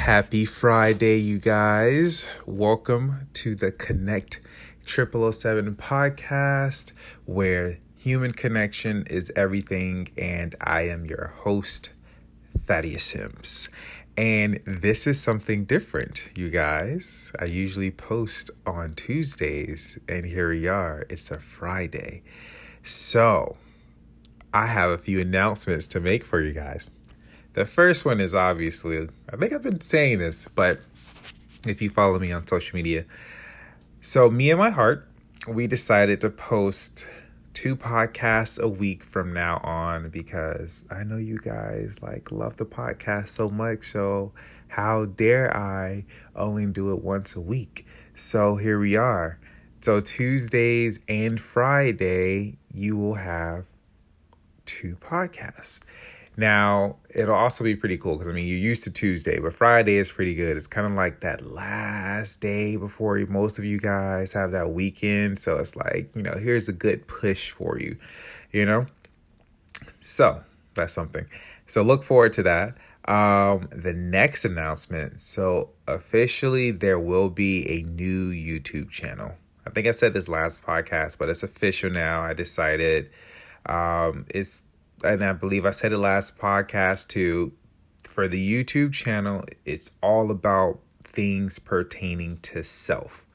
Happy Friday, you guys. Welcome to the Connect 0007 podcast, where human connection is everything, and I am your host, Thaddeus Sims. And this is something different, you guys. I usually post on Tuesdays, and here we are. It's a Friday. So, I have a few announcements to make for you guys. The first one is obviously, I think I've been saying this, but if you follow me on social media. So me and my heart, we decided to post 2 podcasts a week from now on because I know you guys love the podcast so much. So how dare I only do it once a week? So here we are. So Tuesdays and Friday, you will have 2 podcasts. Now, it'll also be pretty cool because, you're used to Tuesday, but Friday is pretty good. It's kind of like that last day before most of you guys have that weekend. So it's like, here's a good push for you, So that's something. So look forward to that. The next announcement. So officially, there will be a new YouTube channel. I think I said this last podcast, but it's official now. I decided and I believe I said it last podcast too, for the YouTube channel, it's all about things pertaining to self.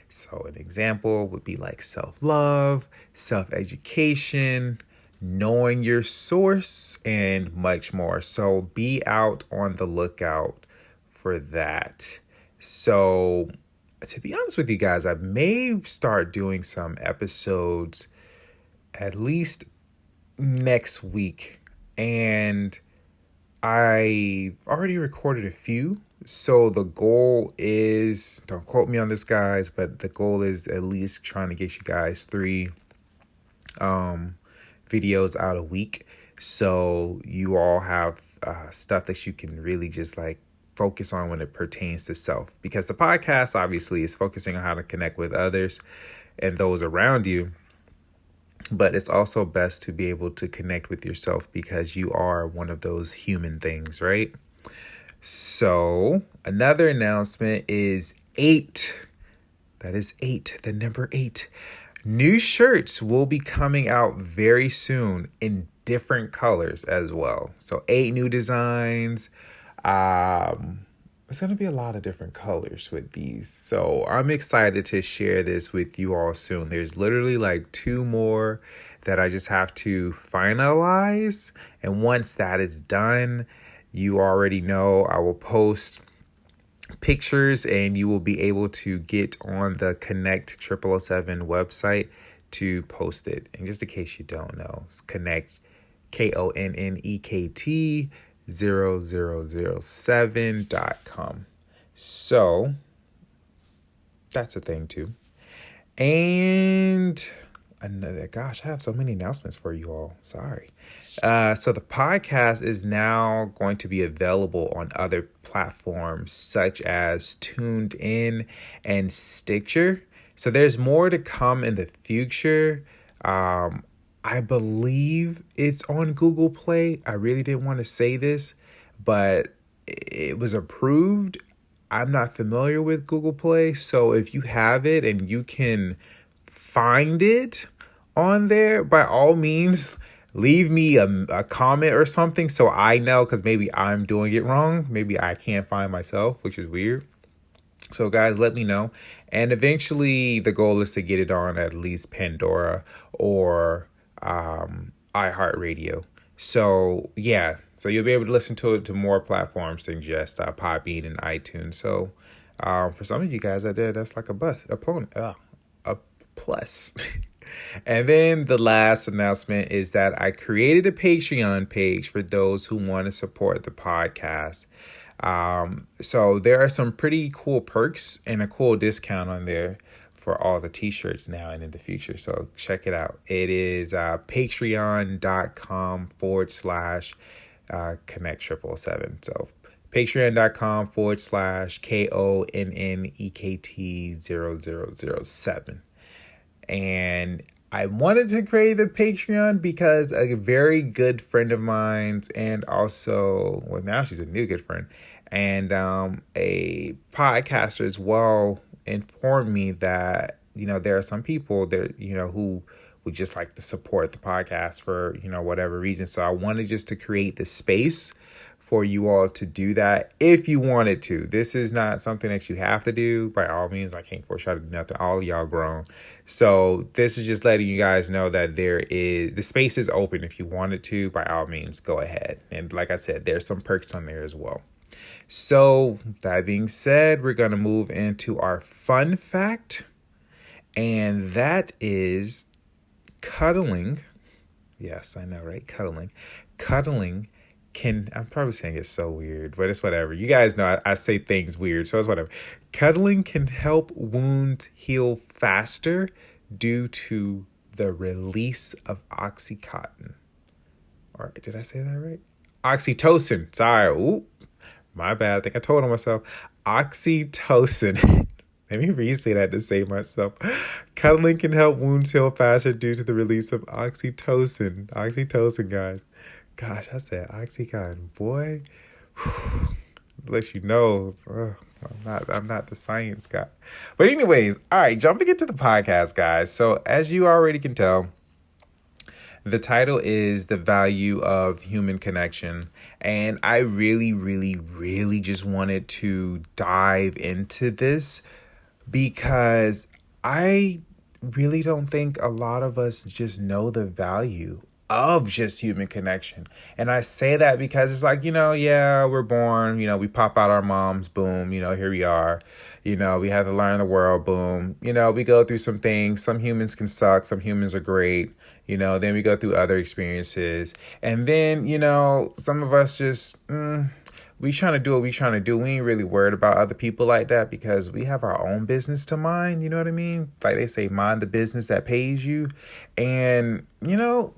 So an example would be like self-love, self-education, knowing your source, and much more. So be out on the lookout for that. So to be honest with you guys, I may start doing some episodes at least next week, and I've already recorded a few. So the goal is, don't quote me on this, guys, but the goal is at least trying to get you guys 3 videos out a week, so you all have stuff that you can really just focus on when it pertains to self, because the podcast obviously is focusing on how to connect with others and those around you. But it's also best to be able to connect with yourself because you are one of those human things, right? So another announcement is 8. That is 8, the number 8. New shirts will be coming out very soon in different colors as well. So 8 new designs. There's going to be a lot of different colors with these. So I'm excited to share this with you all soon. There's literally 2 more that I just have to finalize. And once that is done, you already know I will post pictures and you will be able to get on the Connect 0007 website to post it. And just in case you don't know, it's Connect, KONNEKT 0007.com. So that's a thing too. And I have so many announcements for you all. Sorry. So the podcast is now going to be available on other platforms such as Tuned In and Stitcher. So there's more to come in the future. I believe it's on Google Play. I really didn't want to say this, but it was approved. I'm not familiar with Google Play. So if you have it and you can find it on there, by all means, leave me a comment or something so I know, because maybe I'm doing it wrong. Maybe I can't find myself, which is weird. So guys, let me know. And eventually the goal is to get it on at least Pandora or iHeartRadio. So yeah, so you'll be able to listen to it to more platforms than just Podbean and iTunes. So for some of you guys out there, that's like a plus. And then the last announcement is that I created a Patreon page for those who want to support the podcast. So there are some pretty cool perks and a cool discount on there for all the t-shirts now and in the future. So check it out. It is patreon.com/Connect 0007. So patreon.com/KONNEKT 0007. And I wanted to create the Patreon because a very good friend of mine, and also, well, now she's a new good friend, And a podcaster as well informed me that, there are some people there, who would just like to support the podcast for, whatever reason. So I wanted just to create the space for you all to do that if you wanted to. This is not something that you have to do. By all means, I can't force y'all to do nothing. All of y'all grown. So this is just letting you guys know that the space is open. If you wanted to, by all means, go ahead. And like I said, there's some perks on there as well. So that being said, we're going to move into our fun fact. And that is cuddling. Yes, I know, right? Cuddling I'm probably saying it's so weird, but it's whatever. You guys know I say things weird, so it's whatever. Cuddling can help wounds heal faster due to the release of Oxycontin. Or did I say that right? Oxytocin. Sorry. Ooh, my bad. I think I told on myself. Oxytocin. Let me re-say that to save myself. Cuddling can help wounds heal faster due to the release of oxytocin. Oxytocin, guys. Gosh, I said Oxycontin, boy. Let you know, I'm not the science guy. But anyways, all right, jumping into the podcast, guys. So as you already can tell, the title is The Value of Human Connection. And I really, really, really just wanted to dive into this because I really don't think a lot of us just know the value of just human connection. And I say that because it's like, we're born, we pop out our moms, boom, here we are, we have to learn the world, boom, we go through some things. Some humans can suck, some humans are great, then we go through other experiences. And then, some of us just, we trying to do what we trying to do. We ain't really worried about other people like that because we have our own business to mind. You know what I mean? Like they say, mind the business that pays you. And, we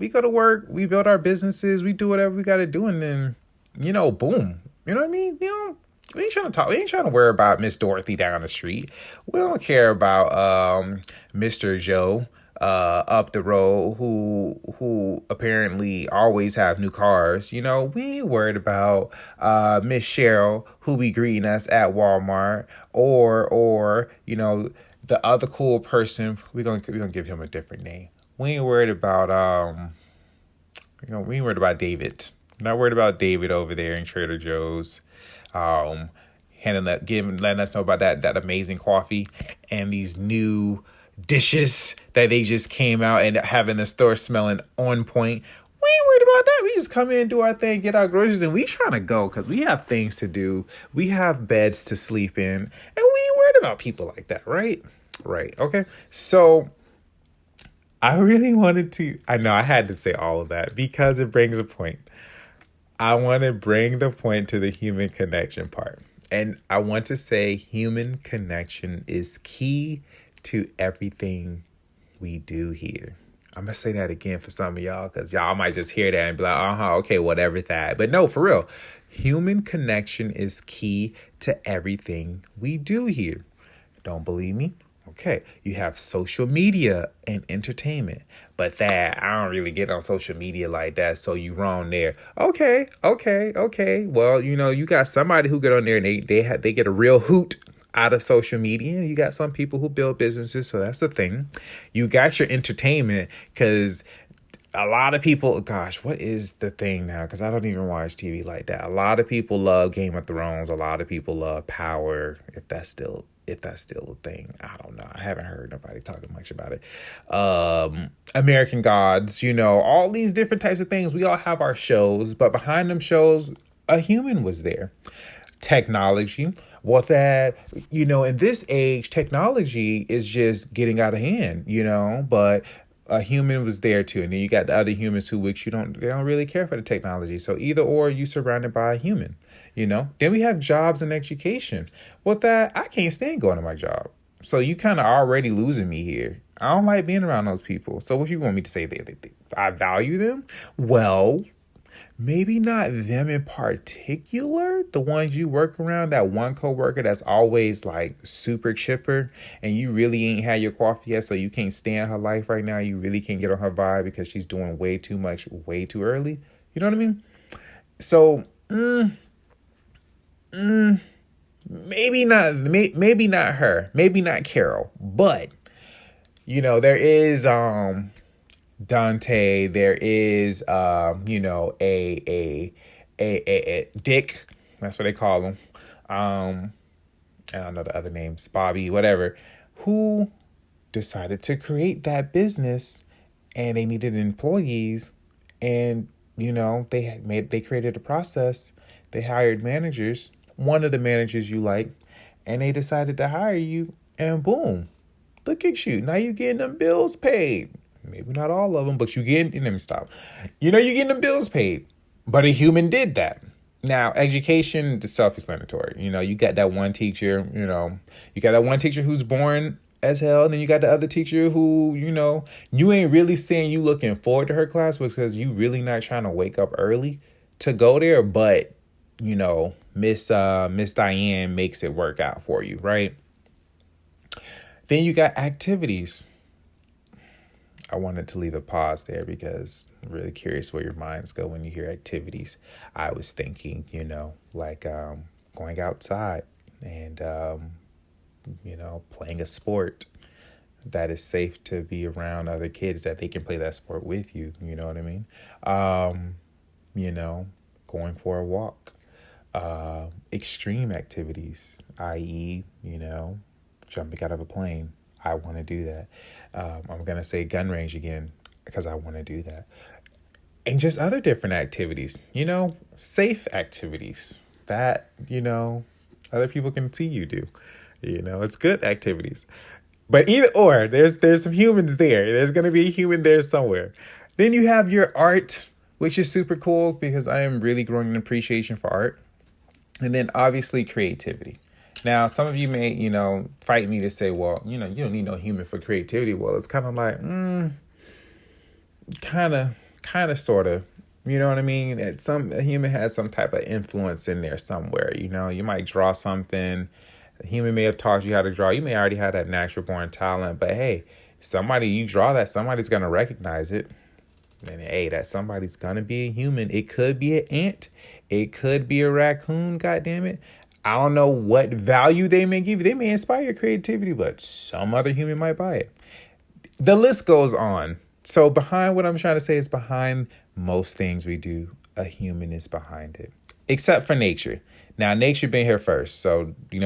go to work, we build our businesses, we do whatever we got to do. And then, boom. You know what I mean? We ain't trying to talk. We ain't trying to worry about Miss Dorothy down the street. We don't care about Mr. Joe up the road who apparently always have new cars. We ain't worried about Miss Cheryl who be greeting us at Walmart or the other cool person. We're gonna give him a different name. We ain't worried about we ain't worried about David. We're not worried about David over there in Trader Joe's. Letting us know about that amazing coffee and these new dishes that they just came out and having the store smelling on point. We ain't worried about that. We just come in, do our thing, get our groceries, and we trying to go because we have things to do. We have beds to sleep in, and we ain't worried about people like that, right? Right. Okay. So I really wanted to, I know I had to say all of that because it brings a point. I want to bring the point to the human connection part. And I want to say human connection is key to everything we do here. I'm going to say that again for some of y'all because y'all might just hear that and be like, okay, whatever that. But no, for real, human connection is key to everything we do here. Don't believe me? Okay, you have social media and entertainment, but that I don't really get on social media like that, so you wrong there. Okay. Well, you got somebody who get on there and they get a real hoot out of social media. You got some people who build businesses, so that's the thing. You got your entertainment because a lot of people, gosh, what is the thing now? Because I don't even watch TV like that. A lot of people love Game of Thrones. A lot of people love Power, if that's still a thing. I don't know. I haven't heard nobody talking much about it. American Gods, all these different types of things. We all have our shows, but behind them shows, a human was there. Technology. Well, that, in this age, technology is just getting out of hand, but a human was there too. And then you got the other humans they don't really care for the technology. So either or, you surrounded by a human, Then we have jobs and education. Well, that I can't stand going to my job. So you kind of already losing me here. I don't like being around those people. So what you want me to say? I value them? Well, maybe not them in particular, the ones you work around, that one coworker that's always like super chipper and you really ain't had your coffee yet, so you can't stand her life right now. You really can't get on her vibe because she's doing way too much, way too early. You know what I mean? So maybe not, maybe not her, maybe not Carol, but there is Dante, there is a Dick, that's what they call him. I don't know the other names, Bobby, whatever, who decided to create that business, and they needed employees, and they created a process. They hired managers, one of the managers you like, and they decided to hire you, and boom, look at you. Now you getting them bills paid. Maybe not all of them, but you getting them. Stop. You getting them bills paid. But a human did that. Now, education is self-explanatory. You got that one teacher, you got that one teacher who's boring as hell. And then you got the other teacher who, you ain't really saying you looking forward to her class because you really not trying to wake up early to go there. But, Miss Diane makes it work out for you, right? Then you got activities. I wanted to leave a pause there because I'm really curious where your minds go when you hear activities. I was thinking, like going outside and, playing a sport that is safe to be around other kids that they can play that sport with you. You know what I mean? Going for a walk, extreme activities, i.e., jumping out of a plane. I want to do that. I'm going to say gun range again because I want to do that. And just other different activities, safe activities that, other people can see you do. It's good activities. But either or, there's some humans there. There's going to be a human there somewhere. Then you have your art, which is super cool because I am really growing an appreciation for art. And then obviously creativity. Now, some of you may, fight me to say, well, you don't need no human for creativity. Well, it's kind of like, kind of, sort of, you know what I mean? A human has some type of influence in there somewhere. You might draw something. A human may have taught you how to draw. You may already have that natural born talent, but hey, you draw that, somebody's going to recognize it. And hey, that somebody's going to be a human. It could be an ant. It could be a raccoon, goddammit. I don't know what value they may give you. They may inspire your creativity, but some other human might buy it. The list goes on. So behind what I'm trying to say is behind most things we do, a human is behind it. Except for nature. Now, nature been here first. So, she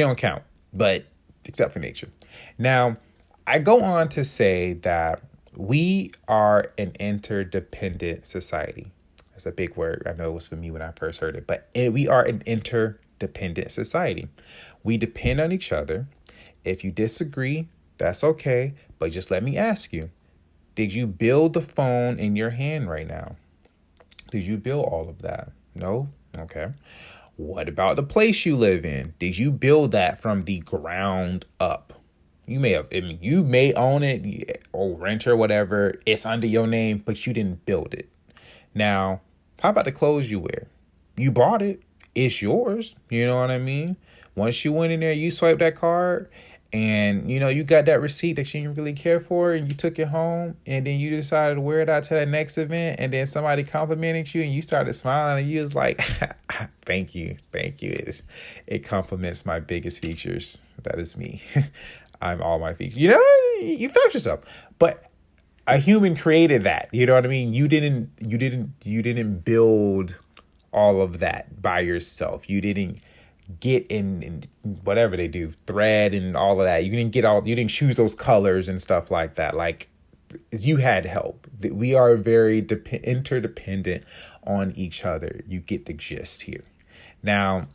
don't count. But except for nature. Now, I go on to say that we are an interdependent society. That's a big word. I know it was for me when I first heard it. But we are an interdependent society. We depend on each other. If you disagree, that's okay. But just let me ask you, did you build the phone in your hand right now? Did you build all of that? No? Okay. What about the place you live in? Did you build that from the ground up? You may own it or rent or whatever. It's under your name, but you didn't build it. Now, how about the clothes you wear? You bought it. It's yours. You know what I mean? Once you went in there, you swiped that card and, you got that receipt that you didn't really care for and you took it home and then you decided to wear it out to that next event and then somebody complimented you and you started smiling and you was like, thank you. It compliments my biggest features. That is me. I'm all my features. You felt yourself. But a human created that. You know what I mean? You didn't build all of that by yourself. You didn't get in whatever they do, thread and all of that. You didn't choose those colors and stuff like that. Like, you had help. We are very interdependent on each other. You get the gist here. Now,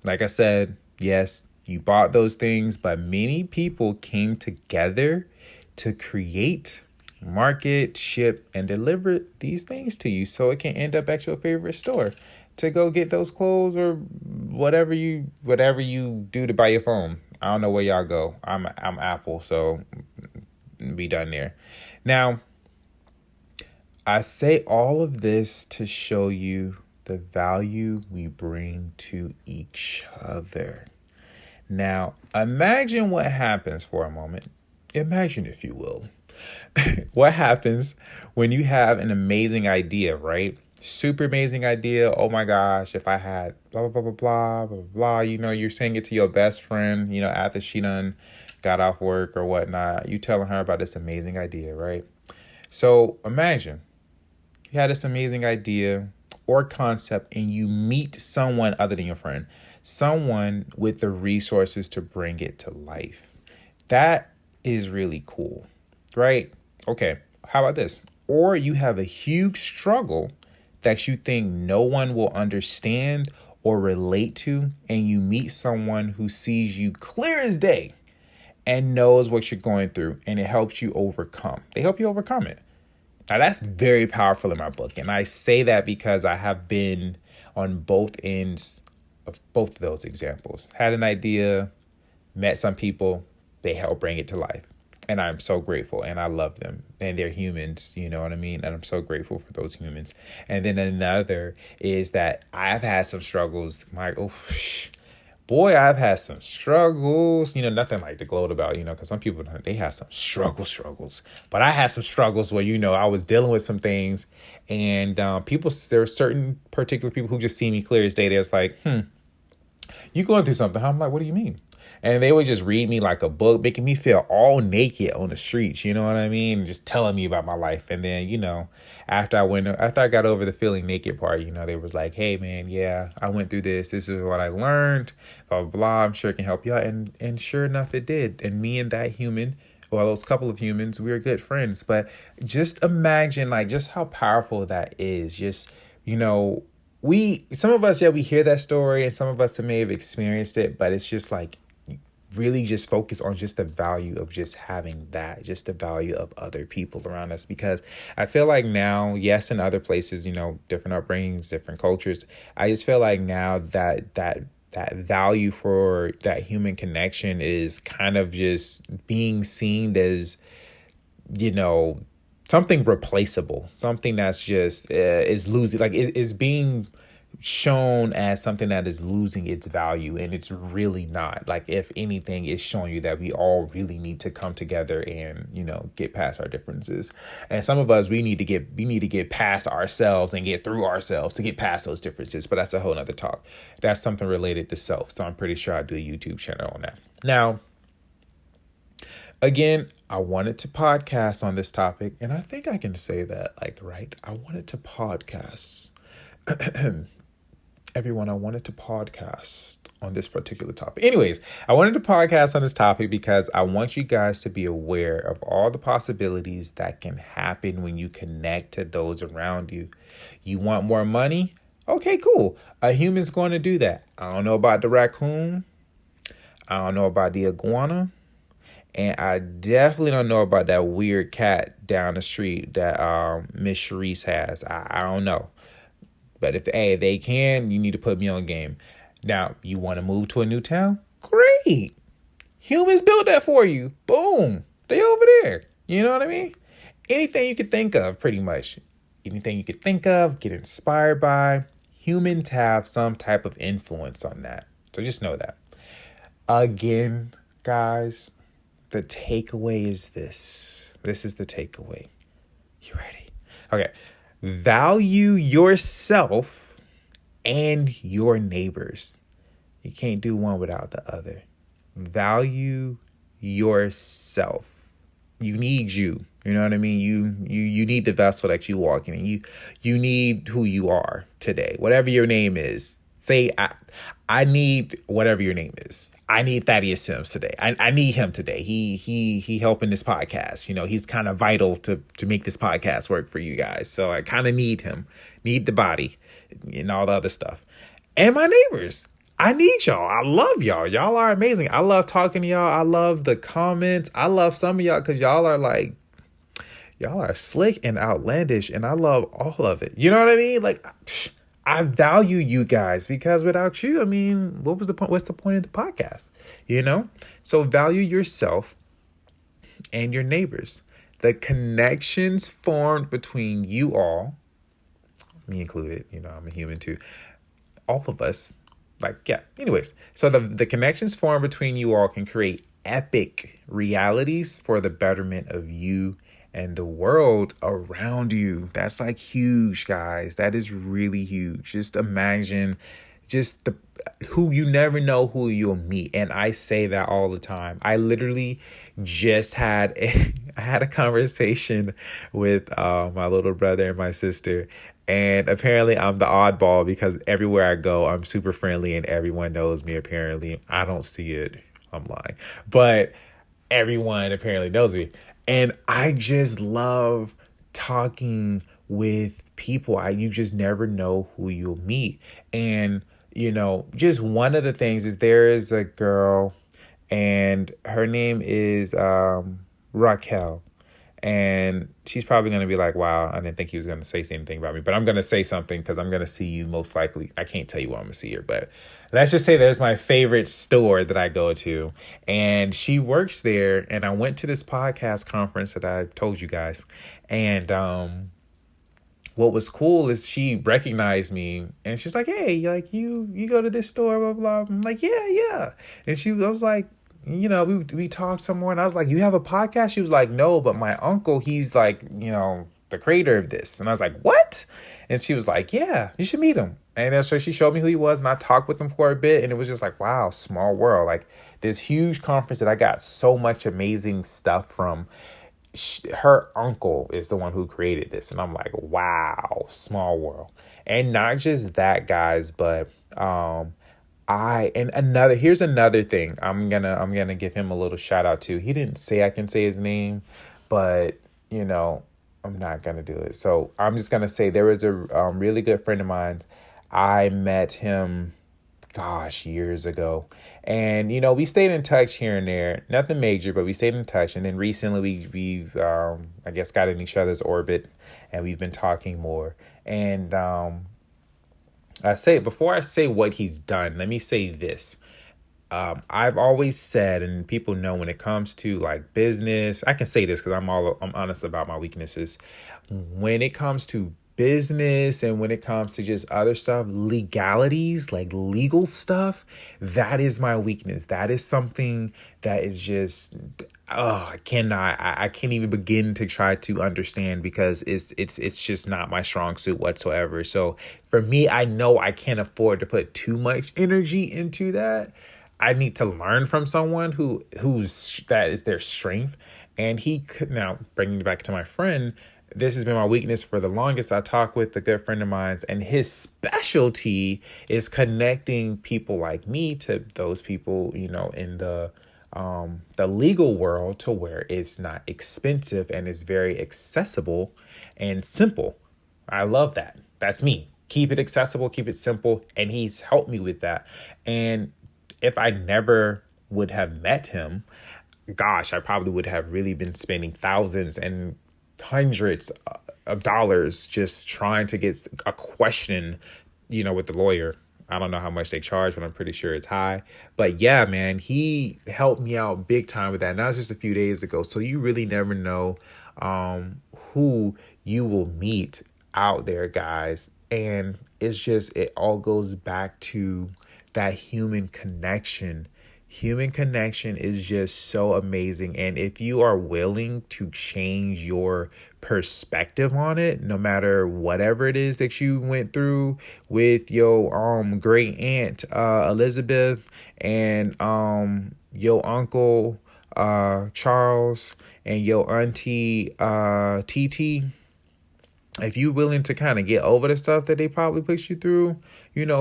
like I said, yes, you bought those things, but many people came together to create, market, ship, and deliver these things to you so it can end up at your favorite store to go get those clothes or whatever you do to buy your phone. I don't know where y'all go. I'm Apple, so be done there. Now, I say all of this to show you the value we bring to each other. Now, imagine what happens for a moment. Imagine, if you will, what happens when you have an amazing idea, right? super amazing idea. Oh my gosh, if I had blah, blah, blah, blah, blah, blah, blah. You're saying it to your best friend, after she done got off work or whatnot. You telling her about this amazing idea, right? So imagine you had this amazing idea or concept and you meet someone other than your friend, someone with the resources to bring it to life. That is really cool, right? Okay, how about this? Or you have a huge struggle that you think no one will understand or relate to, and you meet someone who sees you clear as day and knows what you're going through, and it helps you overcome. They help you overcome it. Now, that's very powerful in my book, and I say that because I have been on both ends of both of those examples. Had an idea, met some people, they help bring it to life. And I'm so grateful, and I love them, and they're humans, you know what I mean? And I'm so grateful for those humans. And then another is that I've had some struggles. I've had some struggles, nothing like to gloat about, because some people, they have some struggles. But I had some struggles where, I was dealing with some things, and there are certain particular people who just see me clear as day. They're like, you going through something? I'm like, what do you mean? And they would just read me like a book, making me feel all naked on the streets, you know what I mean? Just telling me about my life. And then, after I got over the feeling naked part, they was like, hey, man, yeah, I went through this. This is what I learned, blah, blah, blah. I'm sure it can help you out. And sure enough, it did. And me and that human, or those couple of humans, we were good friends. But just imagine, just how powerful that is. Just, some of us, we hear that story, and some of us may have experienced it, but it's just really just focus on just the value of just having that, just the value of other people around us. Because I feel like now, yes, in other places, different upbringings, different cultures, I just feel like now that value for that human connection is kind of just being seen as, something replaceable, something that's just is losing, it is being shown as something that is losing its value, and it's really not. If anything, it's showing you that we all really need to come together and get past our differences. And some of us, we need to get past ourselves and get through ourselves to get past those differences. But that's a whole nother talk. That's something related to self. So I'm pretty sure I'll do a YouTube channel on that. Now, again, I wanted to podcast on this topic, and I think I can say that right. I wanted to podcast. Everyone, I wanted to podcast on this particular topic. Anyways, I wanted to podcast on this topic because I want you guys to be aware of all the possibilities that can happen when you connect to those around you. You want more money? Okay, cool. A human's going to do that. I don't know about the raccoon. I don't know about the iguana. And I definitely don't know about that weird cat down the street that Miss Sharice has. I don't know. But if they can, you need to put me on game. Now, you want to move to a new town? Great. Humans built that for you. Boom. They over there. You know what I mean? Anything you could think of, pretty much. Anything you could think of, get inspired by. Humans have some type of influence on that. So just know that. Again, guys, the takeaway is this. This is the takeaway. You ready? Okay. Value yourself and your neighbors. You can't do one without the other. Value yourself. You need you. You know what I mean? You need the vessel that you walk in. You need who you are today. Whatever your name is. Say, I need whatever your name is. I need Thaddeus Sims today. I need him today. He helping this podcast. He's kind of vital to make this podcast work for you guys. So I kind of need him, need the body and all the other stuff. And my neighbors, I need y'all. I love y'all. Y'all are amazing. I love talking to y'all. I love the comments. I love some of y'all because y'all are slick and outlandish. And I love all of it. You know what I mean? I value you guys because without you, what's the point? What's the point of the podcast? So value yourself and your neighbors. The connections formed between you all, me included, I'm a human too. All of us, anyways. So the connections formed between you all can create epic realities for the betterment of you and the world around you. That's like huge, guys. That is really huge. Just imagine just the who you never know who you'll meet. And I say that all the time. I literally just had I had a conversation with my little brother and my sister. And apparently I'm the oddball because everywhere I go, I'm super friendly and everyone knows me. Apparently, I don't see it. I'm lying. But everyone apparently knows me. And I just love talking with people. You just never know who you'll meet. And, just one of the things is there is a girl and her name is Raquel. And she's probably going to be like, wow, I didn't think he was going to say anything about me. But I'm going to say something because I'm going to see you most likely. I can't tell you what I'm going to see her. But let's just say there's my favorite store that I go to. And she works there. And I went to this podcast conference that I told you guys. And what was cool is she recognized me. And she's like, hey, like you go to this store, blah, blah. I'm like, yeah. And I was like, we talked some more and I was like, you have a podcast? She was like, no, but my uncle, he's like, the creator of this. And I was like, what? And she was like, yeah, you should meet him. And so she showed me who he was and I talked with him for a bit. And it was just like, wow, small world. Like this huge conference that I got so much amazing stuff from. Her uncle is the one who created this. And I'm like, wow, small world. And not just that, guys, but here's another thing. I'm gonna give him a little shout out too. He didn't say I can say his name, but I'm not gonna do it. So I'm just gonna say there was a really good friend of mine. I met him, years ago, and we stayed in touch here and there. Nothing major, but we stayed in touch. And then recently we've I guess got in each other's orbit, and we've been talking more. And before I say what he's done, let me say this. I've always said, and people know when it comes to like business, I can say this because I'm honest about my weaknesses. When it comes to business and when it comes to just other stuff, legalities, like legal stuff, that is my weakness. That is something that is just, I can't even begin to try to understand because it's just not my strong suit whatsoever. So for me, I know I can't afford to put too much energy into that. I need to learn from someone who's that is their strength. And he could, now bringing it back to my friend, this has been my weakness for the longest. I talk with a good friend of mine, and his specialty is connecting people like me to those people, in the legal world to where it's not expensive and it's very accessible and simple. I love that. That's me. Keep it accessible, keep it simple. And he's helped me with that. And if I never would have met him, I probably would have really been spending thousands and hundreds of dollars just trying to get a question, with the lawyer. I don't know how much they charge, but I'm pretty sure it's high. But yeah, man, he helped me out big time with that. And that was just a few days ago. So you really never know who you will meet out there, guys. And it all goes back to that human connection. Human connection is just so amazing. And if you are willing to change your perspective on it, no matter whatever it is that you went through with your great aunt Elizabeth and your uncle Charles and your auntie TT, if you're willing to kind of get over the stuff that they probably put you through,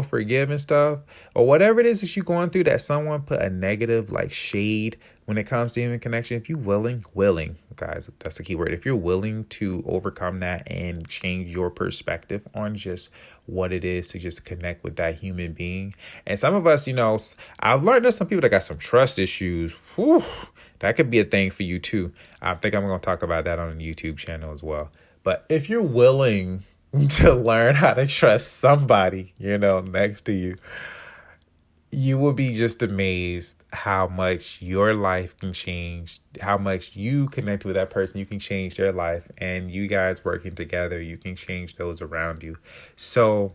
forgive and stuff, or whatever it is that you're going through that someone put a negative like shade when it comes to human connection, if you're willing, guys, that's the key word. If you're willing to overcome that and change your perspective on just what it is to just connect with that human being. And some of us, I've learned there's some people that got some trust issues. Whew, that could be a thing for you too. I think I'm going to talk about that on the YouTube channel as well. But if you're willing to learn how to trust somebody, next to you, you will be just amazed how much your life can change, how much you connect with that person. You can change their life, and you guys working together, you can change those around you. So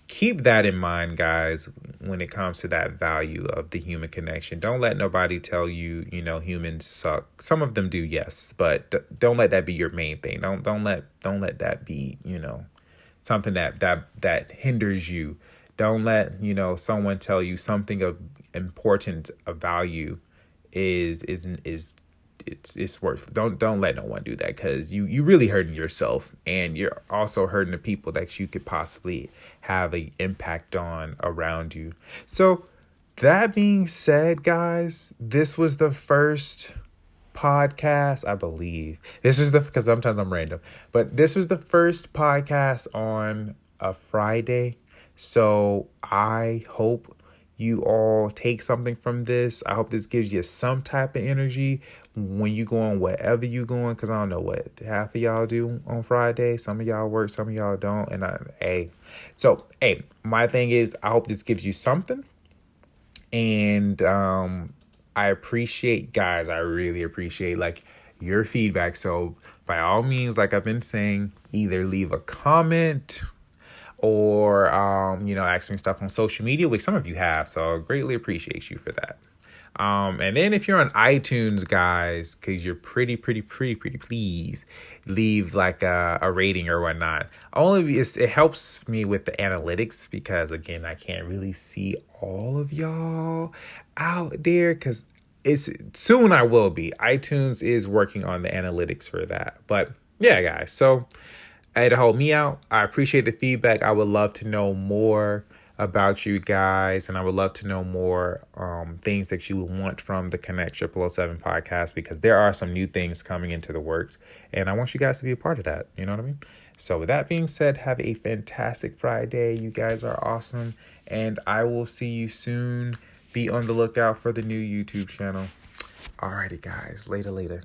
keep that in mind, guys, when it comes to that value of the human connection. Don't let nobody tell you, humans suck. Some of them do, yes, but don't let that be your main thing. Don't let that be, something that hinders you. Don't let, someone tell you something of important, of value is it's worth. Don't let no one do that, because you really hurting yourself, and you're also hurting the people that you could possibly have an impact on around you. So that being said, guys, this was the first podcast, I believe. Because sometimes I'm random, but this was the first podcast on a Friday. So I hope you all take something from this. I hope this gives you some type of energy when you go on whatever you going, because I don't know what half of y'all do on Friday. Some of y'all work, some of y'all don't. And my thing is, I hope this gives you something. And I appreciate, guys, I really appreciate your feedback. So by all means, like I've been saying, either leave a comment or ask me stuff on social media, which some of you have, so I greatly appreciate you for that. And then if you're on iTunes, guys, because you're pretty, please leave a rating or whatnot. It helps me with the analytics, because again, I can't really see all of y'all out there, because soon I will be. iTunes is working on the analytics for that. But yeah, guys, so it'll help me out. I appreciate the feedback. I would love to know more about you guys, and I would love to know more things that you would want from the Connect 007 podcast, because there are some new things coming into the works, and I want you guys to be a part of that. You know what I mean? So with that being said, have a fantastic Friday. You guys are awesome, and I will see you soon. Be on the lookout for the new YouTube channel. Alrighty, guys. Later.